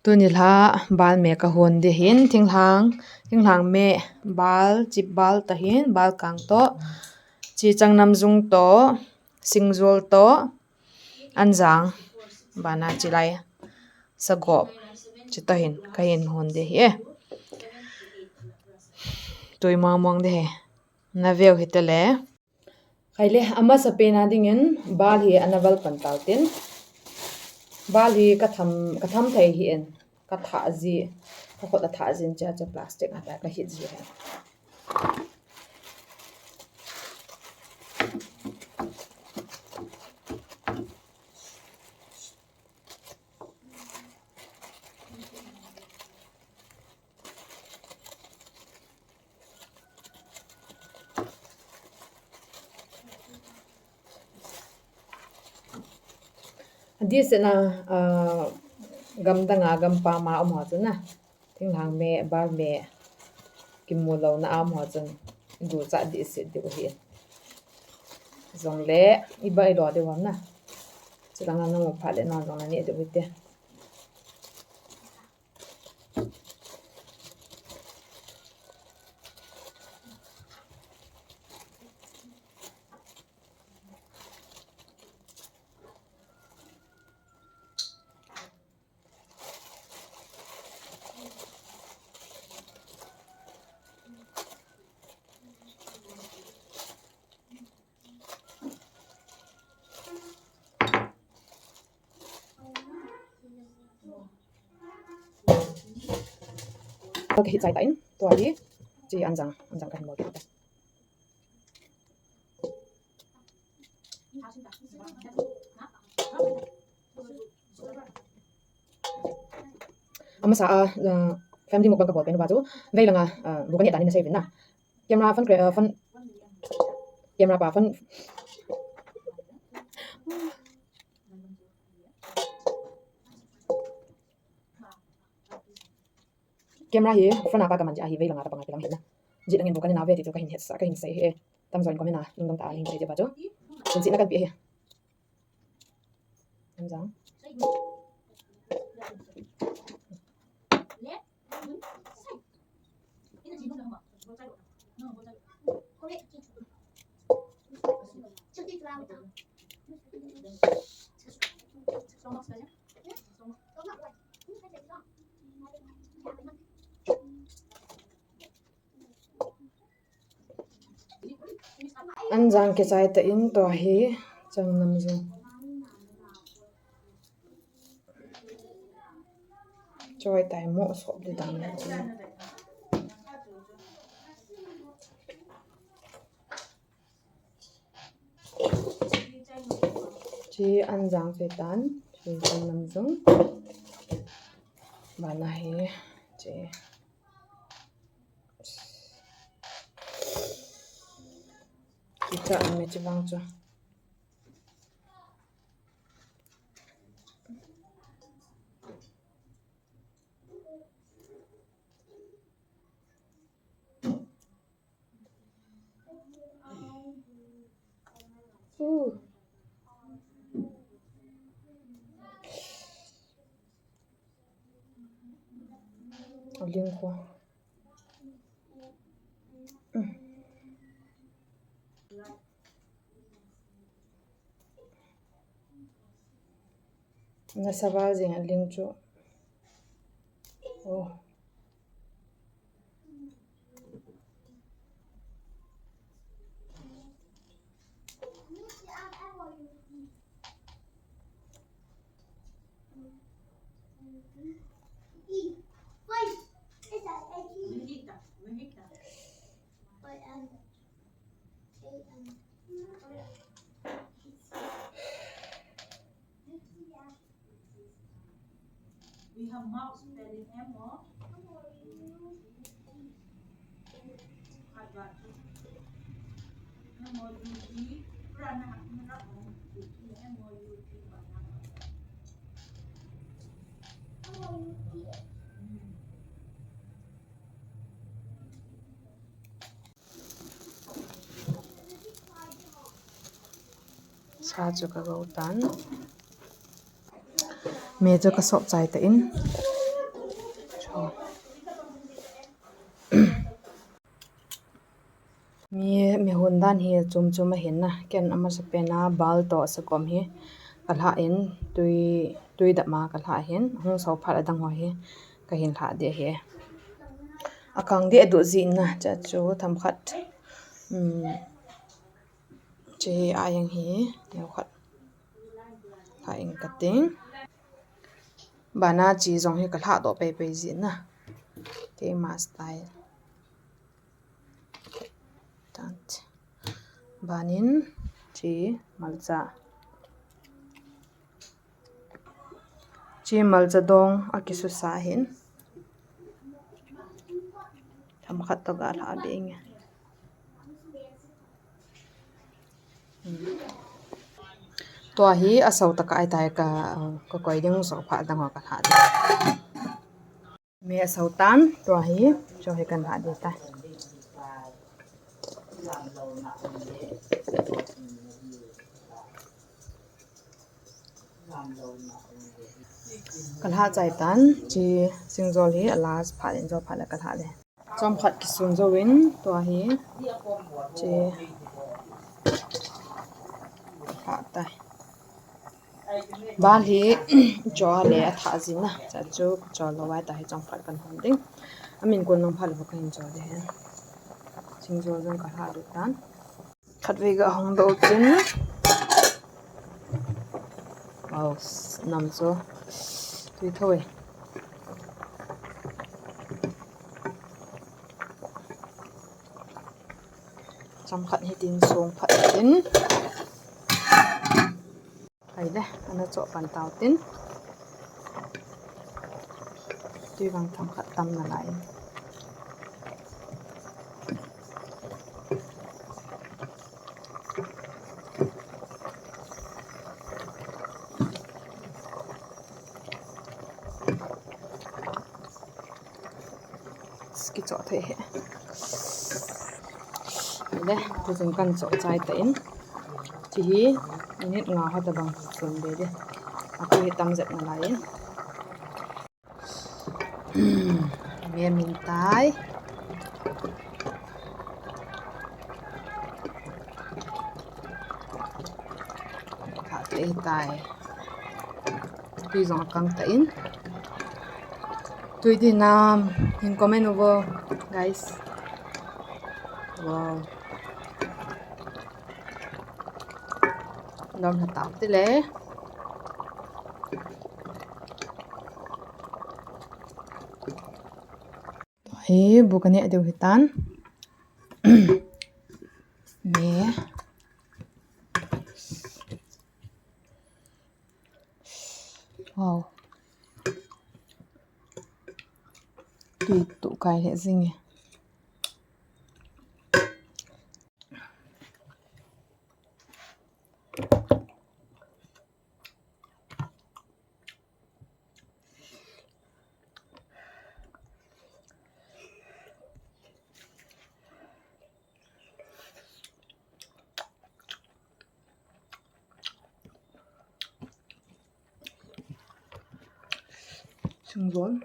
tuni hla bal me ka hun de hin thinglang me bal chip bal tahin bal kang to chi changnam zung to singzol to anjang bana chilai sagop chitahin kahin hun de hi toimang mong de he na veu hitale kaile ama sapena dingin bal hi anaval pantaltin bal hi katham thai hi en ka tha ji ka khot tha jin cha plastic ata ka hi ji he this na gam danga gam pa ma am ha chuna thinglang me bar me kimulo na am ha chun du cha di se de hi zong le iba I lo de wam na chirang na mo phale na zong na ni de bite cái hit sai tain to đi chỉ anjang cái hình màu kia ama sa family mo ka bol pen ba chu vei langa bukan ya tani na save na camera fan camera pa fan camera hi front aka kaman ja hi vei langa ta panga pilang hina ji langin bukan na ve ti to ka hin het sa ka hin sai he tam join ko mena lung dam ta hin te ba chu ji na kan pi he anjang anjang ke chai ta in to hi changnam zu choi tai mo sop de dang na chi anjang pe tan chi changnam zu bana hi che kita me chawang chu Aling ko na sabal jing aling chu oh We have mouse spelling M-O. M-O-U-T. Rana M-O-U-T. cha chu ka go tan me chu ka sop chai ta in mi hun dan hi chum chum a hin na ken ama sa pe na bal to sa kom hi kalha in tui da ma kalha hin hung so phat adang ho hi ka hin hla de he akang de adu zi na cha chu tham khat che ayang hi neu khat ha in kating bana chi zong hi kalha do pe pe zi na ke ma style tant banin chi malcha dong akisu sa hin tham khat to ga hla be nge to hi asau taka ai tai ka koi ding so pha dang ka hla de me asau tan to hi cho he kan hla de ta kalha chai tan chi singjol hi alas pha in zo pha la kalha le chom khat ki sun zo win to hi chi ha tai ban hi cho le tha zin na cha chu cho lo wai ta hi chom khat kan hom ding amin kon nong phal ba kan cho de hen singjol jong ka ha du tan khat ve ga hong do chin wow nam cho tui thôi chăm khẩn hết tin xuống phật tin thấy đây anh đã chọn bàn tàu tin tuy bằng thăm khẩn tâm là lại cái chỗ thế hệ đây tôi dùng cần chỗ trái tên chỉ nét ngào hết bằng chuẩn bị đi aku hitam dẹp là lain mie mintai thả tê tai tuy dùng căng tên tuy đi nam hình comment over guys wow lòng thật táo tí lẽ thế bukan ni ada hutan me wow tùy tụ cái hệ gì nhỉ xung rốn